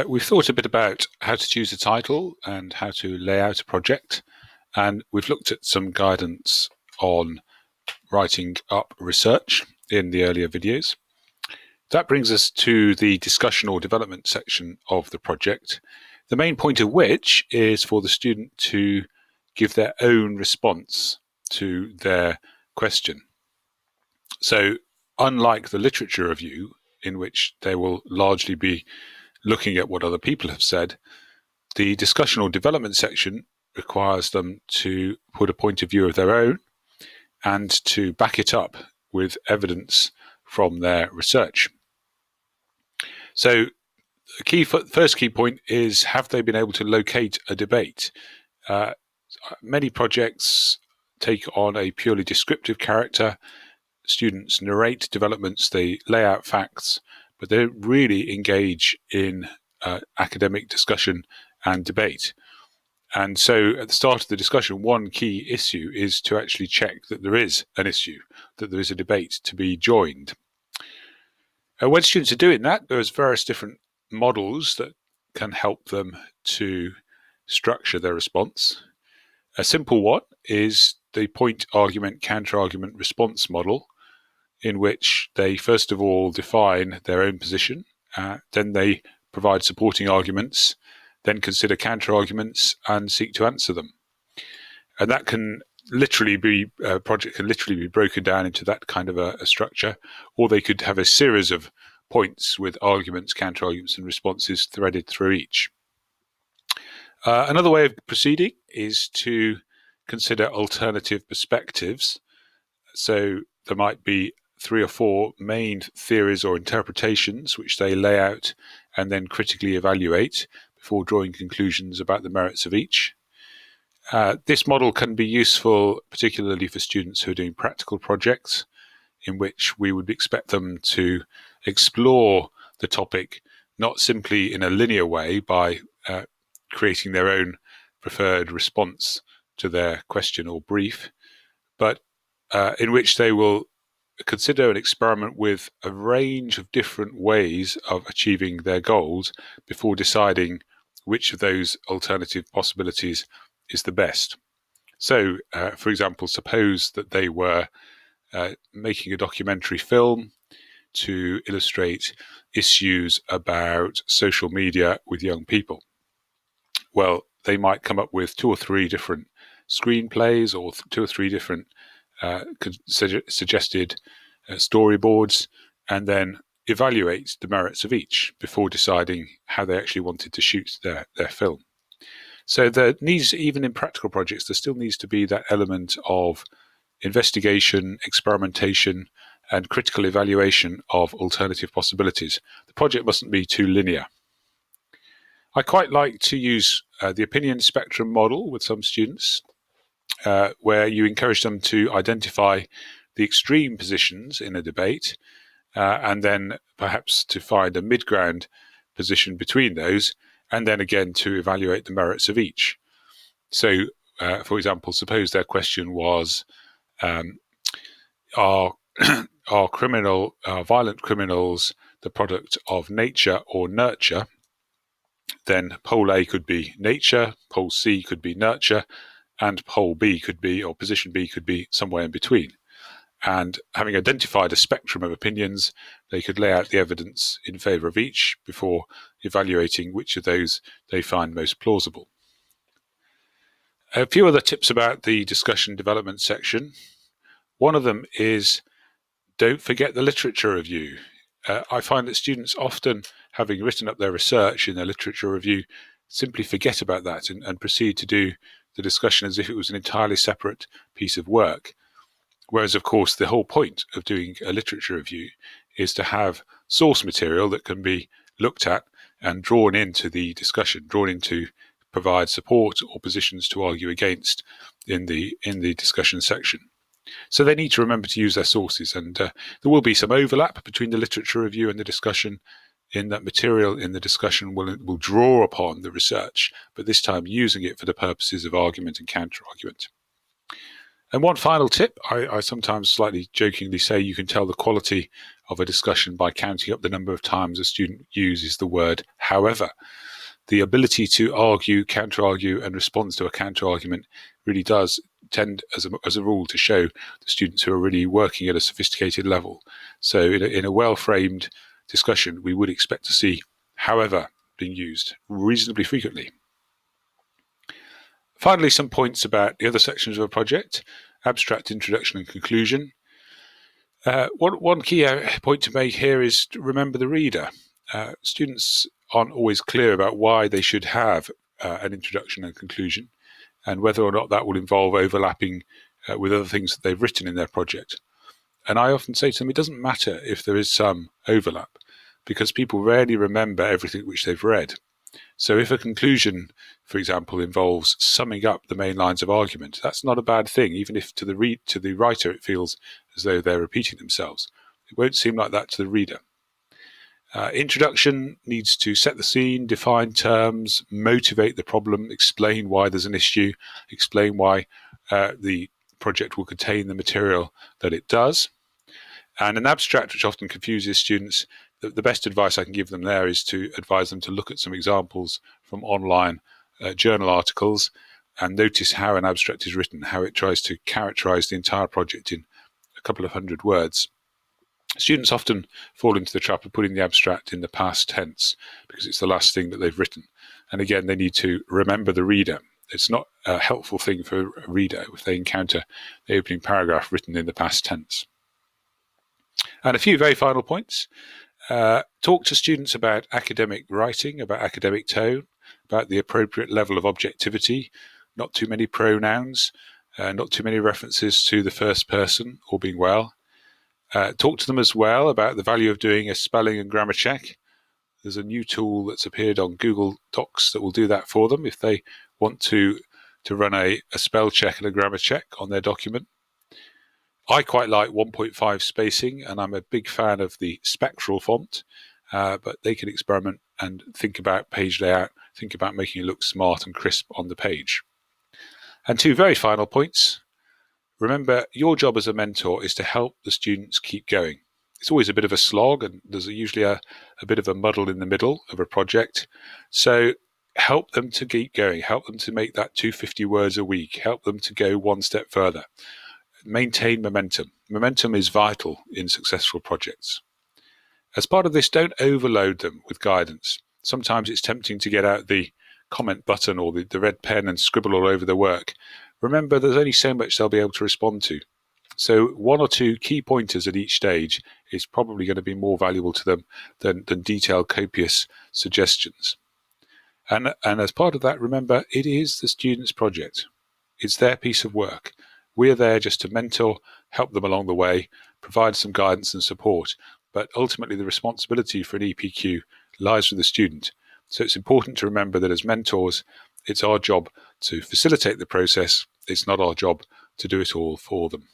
We've thought a bit about how to choose a title and how to lay out a project, and we've looked at some guidance on writing up research in the earlier videos. That brings us to the discussion or development section of the project, the main point of which is for the student to give their own response to their question. So, unlike the literature review, in which they will largely be looking at what other people have said, the discussion or development section requires them to put a point of view of their own and to back it up with evidence from their research. So the first key point is, have they been able to locate a debate? Many projects take on a purely descriptive character. Students narrate developments, they lay out facts, but they don't really engage in academic discussion and debate. And so at the start of the discussion, one key issue is to actually check that there is an issue, that there is a debate to be joined. When students are doing that, there's various different models that can help them to structure their response. A simple one is the point argument, counter argument response model, in which they first of all define their own position, then they provide supporting arguments, then consider counter arguments and seek to answer them. And that can literally be, a project can literally be broken down into that kind of a structure, or they could have a series of points with arguments, counter arguments and responses threaded through each. Another way of proceeding is to consider alternative perspectives. So there might be 3 or 4 main theories or interpretations which they lay out and then critically evaluate before drawing conclusions about the merits of each. This model can be useful particularly for students who are doing practical projects, in which we would expect them to explore the topic not simply in a linear way by creating their own preferred response to their question or brief, but in which they will consider and experiment with a range of different ways of achieving their goals before deciding which of those alternative possibilities is the best. So, for example, suppose that they were making a documentary film to illustrate issues about social media with young people. Well, they might come up with 2 or 3 different screenplays or 2 or 3 different suggested storyboards, and then evaluate the merits of each before deciding how they actually wanted to shoot their film. So there needs, even in practical projects, there still needs to be that element of investigation, experimentation, and critical evaluation of alternative possibilities. The project mustn't be too linear. I quite like to use the opinion spectrum model with some students, where you encourage them to identify the extreme positions in a debate, and then perhaps to find a mid-ground position between those, and then again to evaluate the merits of each. So, for example, suppose their question was, are violent criminals the product of nature or nurture? Then pole A could be nature, pole C could be nurture, and pole B could be, or position B could be somewhere in between. And having identified a spectrum of opinions, they could lay out the evidence in favour of each before evaluating which of those they find most plausible. A few other tips about the discussion development section. One of them is, don't forget the literature review. I find that students often, having written up their research in their literature review, simply forget about that and proceed to do the discussion as if it was an entirely separate piece of work. Whereas, of course, the whole point of doing a literature review is to have source material that can be looked at and drawn into the discussion, drawn in to provide support or positions to argue against in the discussion section. So they need to remember to use their sources, and there will be some overlap between the literature review and the discussion, in that material in the discussion will draw upon the research, but this time using it for the purposes of argument and counter-argument. And one final tip, I sometimes slightly jokingly say you can tell the quality of a discussion by counting up the number of times a student uses the word however. The ability to argue, counter-argue, and respond to a counter-argument really does tend, as a rule, to show the students who are really working at a sophisticated level. So in a well-framed discussion, we would expect to see however being used reasonably frequently. Finally, some points about the other sections of a project: abstract, introduction, and conclusion. One key point to make here is to remember the reader. Students aren't always clear about why they should have an introduction and conclusion, and whether or not that will involve overlapping with other things that they've written in their project. And I often say to them, it doesn't matter if there is some overlap, because people rarely remember everything which they've read. So if a conclusion, for example, involves summing up the main lines of argument, that's not a bad thing, even if to the writer it feels as though they're repeating themselves. It won't seem like that to the reader. Introduction needs to set the scene, define terms, motivate the problem, explain why there's an issue, explain why the project will contain the material that it does. And an abstract, which often confuses students, the best advice I can give them there is to advise them to look at some examples from online journal articles and notice how an abstract is written, how it tries to characterize the entire project in a couple of hundred words. Students often fall into the trap of putting the abstract in the past tense because it's the last thing that they've written. And again, they need to remember the reader. It's not a helpful thing for a reader if they encounter the opening paragraph written in the past tense. And a few very final points. Talk to students about academic writing, about academic tone, about the appropriate level of objectivity, not too many pronouns, not too many references to the first person, all being well. Talk to them as well about the value of doing a spelling and grammar check. There's a new tool that's appeared on Google Docs that will do that for them if they want to run a spell check and a grammar check on their document. I quite like 1.5 spacing, and I'm a big fan of the spectral font, but they can experiment and think about page layout, think about making it look smart and crisp on the page. And two very final points. Remember, your job as a mentor is to help the students keep going. It's always a bit of a slog, and there's usually a bit of a muddle in the middle of a project. So help them to keep going, help them to make that 250 words a week, help them to go one step further. Maintain momentum. Momentum is vital in successful projects. As part of this, don't overload them with guidance. Sometimes it's tempting to get out the comment button or the red pen and scribble all over the work. Remember, there's only so much they'll be able to respond to. So one or two key pointers at each stage is probably going to be more valuable to them than detailed, copious suggestions. And as part of that, remember, it is the student's project. It's their piece of work. We're there just to mentor, help them along the way, provide some guidance and support. But ultimately, the responsibility for an EPQ lies with the student. So it's important to remember that as mentors, it's our job to facilitate the process. It's not our job to do it all for them.